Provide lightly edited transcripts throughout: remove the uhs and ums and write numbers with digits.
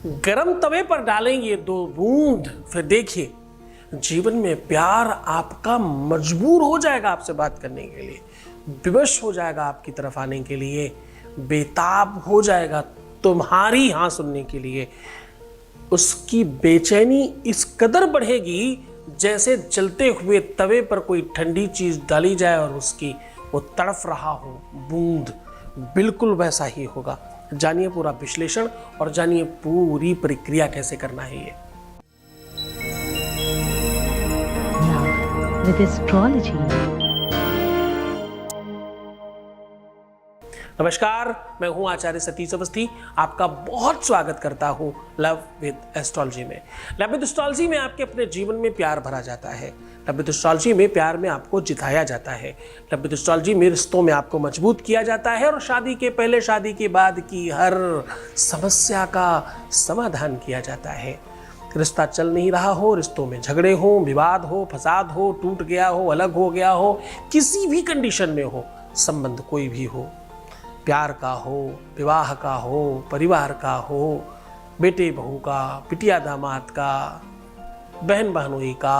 गरम तवे पर डालेंगे 2 बूंद, फिर देखिए जीवन में प्यार आपका मजबूर हो जाएगा आपसे बात करने के लिए, विवश हो जाएगा आपकी तरफ आने के लिए, बेताब हो जाएगा तुम्हारी हाँ सुनने के लिए। उसकी बेचैनी इस कदर बढ़ेगी जैसे जलते हुए तवे पर कोई ठंडी चीज डाली जाए और उसकी वो तड़फ रहा हो बूंद, बिल्कुल वैसा ही होगा। जानिए पूरा विश्लेषण और जानिए पूरी प्रक्रिया कैसे करना है ये। With astrology. नमस्कार, मैं हूं आचार्य सतीश अवस्थी, आपका बहुत स्वागत करता हूं लव विद एस्ट्रोलॉजी में। लव विद एस्ट्रोलॉजी में आपके अपने जीवन में प्यार भरा जाता है। लव विद एस्ट्रोलॉजी में प्यार में आपको जिताया जाता है। लव विद एस्ट्रोलॉजी में रिश्तों में आपको मजबूत किया जाता है और शादी के पहले, शादी के बाद की हर समस्या का समाधान किया जाता है। रिश्ता चल नहीं रहा हो, रिश्तों में झगड़े हो, विवाद हो, फसाद हो, टूट गया हो, अलग हो गया हो, किसी भी कंडीशन में हो, संबंध कोई भी हो, प्यार का हो, विवाह का हो, परिवार का हो, बेटे बहू का, बिटिया दामाद का, बहन बहनोई का,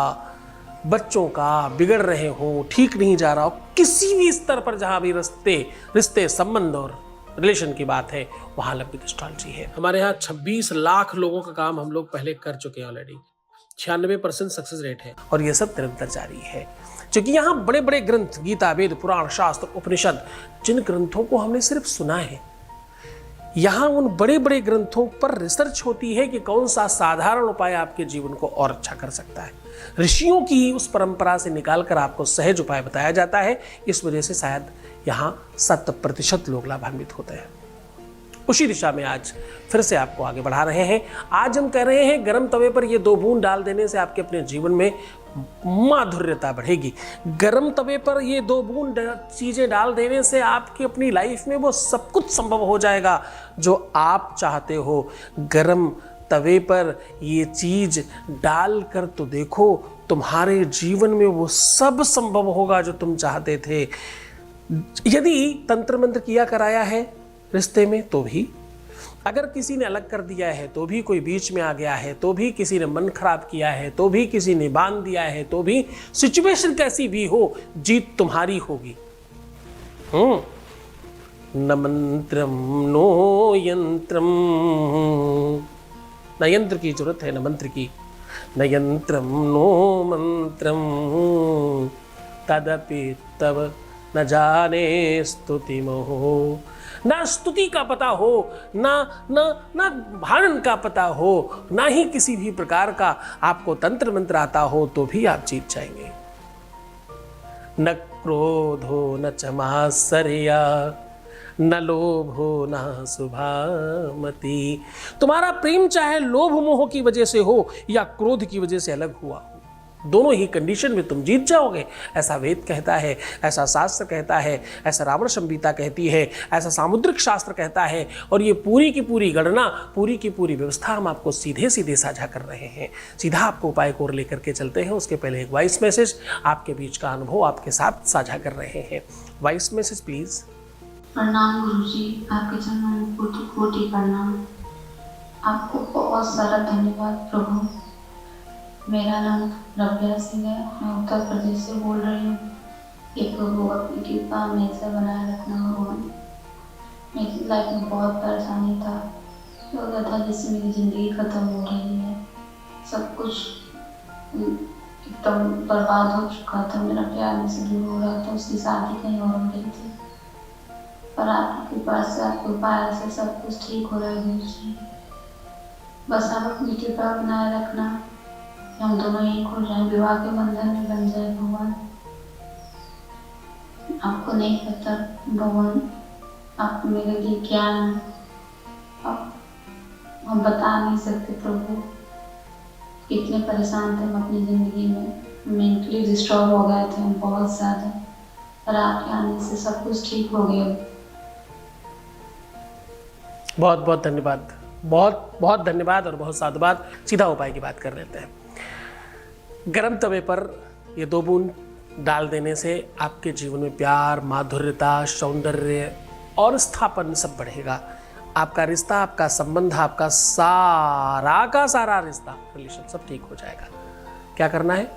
बच्चों का, बिगड़ रहे हो, ठीक नहीं जा रहा हो, किसी भी स्तर पर जहां भी रिश्ते संबंध और रिलेशन की बात है, वहां लव विद एस्ट्रोलॉजी है। हमारे यहाँ 26 लाख लोगों का काम हम लोग पहले कर चुके हैं ऑलरेडी। 96% सक्सेस रेट है और ये सब निरंतर जारी है, क्योंकि यहाँ बड़े बड़े ग्रंथ, गीता, वेद, पुराण, शास्त्र, उपनिषद, जिन ग्रंथों को हमने सिर्फ सुना है, यहाँ उन बड़े बड़े ग्रंथों पर रिसर्च होती है कि कौन सा साधारण उपाय आपके जीवन को और अच्छा कर सकता है। ऋषियों की उस परंपरा से निकालकर आपको सहज उपाय बताया जाता है। इस वजह से शायद यहाँ 7% लोग लाभान्वित होते हैं। उसी दिशा में आज फिर से आपको आगे बढ़ा रहे हैं। आज हम कह रहे हैं गरम तवे पर ये 2 बूंद डाल देने से आपके अपने जीवन में माधुर्यता बढ़ेगी। गरम तवे पर ये 2 बूंद चीजें डाल देने से आपकी अपनी लाइफ में वो सब कुछ संभव हो जाएगा जो आप चाहते हो। गरम तवे पर ये चीज डालकर तो देखो, तुम्हारे जीवन में वो सब संभव होगा जो तुम चाहते थे। यदि तंत्र मंत्र किया कराया है रिश्ते में तो भी, अगर किसी ने अलग कर दिया है तो भी, कोई बीच में आ गया है तो भी, किसी ने मन खराब किया है तो भी, किसी ने बांध दिया है तो भी, सिचुएशन कैसी भी हो, जीत तुम्हारी होगी। न मंत्रम नो यंत्रम, न यंत्र की जरूरत है न मंत्र की, न यंत्रम नो मंत्रम तदपि तव न जाने स्तुति मोह। ना स्तुति का पता हो, ना भारण का पता हो, ना ही किसी भी प्रकार का आपको तंत्र मंत्र आता हो, तो भी आप जीत जाएंगे। न क्रोधो न चमासर्या, न लोभो न शुभामति। तुम्हारा प्रेम चाहे लोभ मोह की वजह से हो या क्रोध की वजह से अलग हुआ हो, दोनों ही कंडीशन में तुम जीत जाओगे। ऐसा वेद कहता है, ऐसा शास्त्र कहता है, ऐसा रावण संहिता कहती है, ऐसा सामुद्रिक शास्त्र कहता है। और ये पूरी की पूरी गणना, पूरी की पूरी व्यवस्था हम आपको सीधे सीधे साझा कर रहे हैं। सीधा आपको उपाय को लेकर के चलते हैं। उसके पहले एक वॉइस मैसेज आपके बीच का अनुभव आपके साथ साझा कर रहे हैं। Voice message please. प्रणाम गुरुजी, आपके चरणों में कोटि कोटि प्रणाम। आपको बहुत सारा धन्यवाद प्रभु। मेरा नाम रव्या सिंह है, मैं उत्तर प्रदेश से बोल रही हूँ। कि प्रभु अपनी कृपा हमेशा बनाए रखना भगवान। मेरी लाइफ में बहुत परेशानी था, लगा था जैसे मेरी ज़िंदगी ख़त्म हो रही है, सब कुछ एकदम बर्बाद हो चुका था। मेरा प्यार मुझसे दूर हो रहा था, उसकी शादी कहीं और हो रही थी, पर आपकी कृपा से, आपके उपाय से सब कुछ ठीक हो रहा है गुरुजी। बस आप अपनी कृपा बनाए रखना, हम दोनों एक हो जाए, विवाह के बंधन में बन जाए भगवान। आपको नहीं पता भगवान, आप मेरे लिए क्या हैं, आप हम बता नहीं सकते प्रभु। कितने परेशान थे हम अपनी ज़िंदगी में, मेंटली डिस्टर्ब हो गए थे हम बहुत ज़्यादा, पर आपके आने से सब कुछ ठीक हो गया। बहुत बहुत धन्यवाद, बहुत बहुत धन्यवाद और बहुत साधुवाद। सीधा उपाय की बात कर लेते हैं। गरम तवे पर ये 2 बूंद डाल देने से आपके जीवन में प्यार, माधुर्यता, सौंदर्य और स्थापन सब बढ़ेगा। आपका रिश्ता, आपका संबंध, आपका सारा का सारा रिश्ता, रिलेशन सब ठीक हो जाएगा। क्या करना है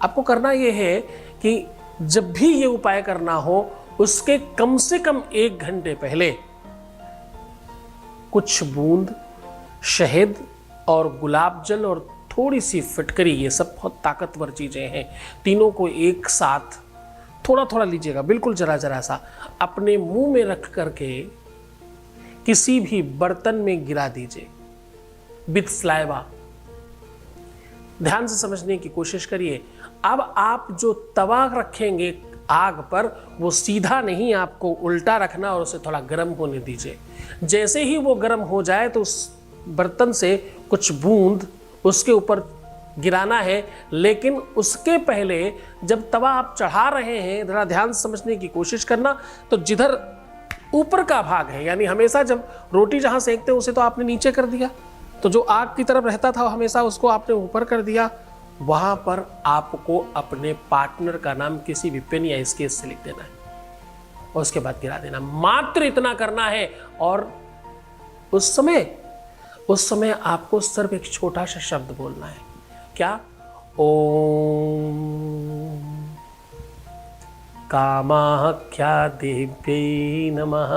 आपको? करना यह है कि जब भी ये उपाय करना हो उसके कम से कम 1 घंटे पहले कुछ बूंद शहद और गुलाब जल और थोड़ी सी फिटकरी, ये सब बहुत ताकतवर चीजें हैं, तीनों को एक साथ थोड़ा थोड़ा लीजिएगा, बिल्कुल जरा जरा सा, अपने मुंह में रख करके किसी भी बर्तन में गिरा दीजिए विथ स्लाइवा। ध्यान से समझने की कोशिश करिए। अब आप जो तवा रखेंगे आग पर, वो सीधा नहीं, आपको उल्टा रखना और उसे थोड़ा गर्म होने दीजिए। जैसे ही वो गर्म हो जाए तो उस बर्तन से कुछ बूंद उसके ऊपर गिराना है, लेकिन उसके पहले जब तवा आप चढ़ा रहे हैं, जरा ध्यान से समझने की कोशिश करना। तो जिधर ऊपर का भाग है, यानी हमेशा जब रोटी जहां सेकते हैं उसे तो आपने नीचे कर दिया, तो जो आग की तरफ रहता था हमेशा उसको आपने ऊपर कर दिया। वहां पर आपको अपने पार्टनर का नाम किसी भी पेन या स्केच से लिख देना है और उसके बाद गिरा देना। मात्र इतना करना है। और उस समय आपको सिर्फ एक छोटा सा शब्द बोलना है। क्या? ओम कामाख्यादेव्यै नमः।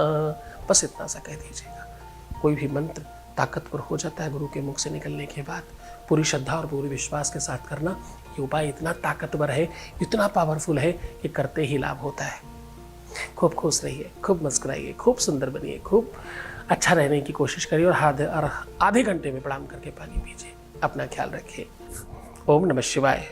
बस इतना सा कह दीजिएगा। कोई भी मंत्र ताकतवर हो जाता है गुरु के मुख से निकलने के बाद। पूरी श्रद्धा और पूरे विश्वास के साथ करना। ये उपाय इतना ताकतवर है, इतना पावरफुल है कि करते ही लाभ होता है। खूब खुश रहिए, खूब मुस्कुराइए, खूब सुंदर बनिए, खूब अच्छा रहने की कोशिश करिए और आधे घंटे में प्रणाम करके पानी पीजिए। अपना ख्याल रखिए। ओम नमः शिवाय।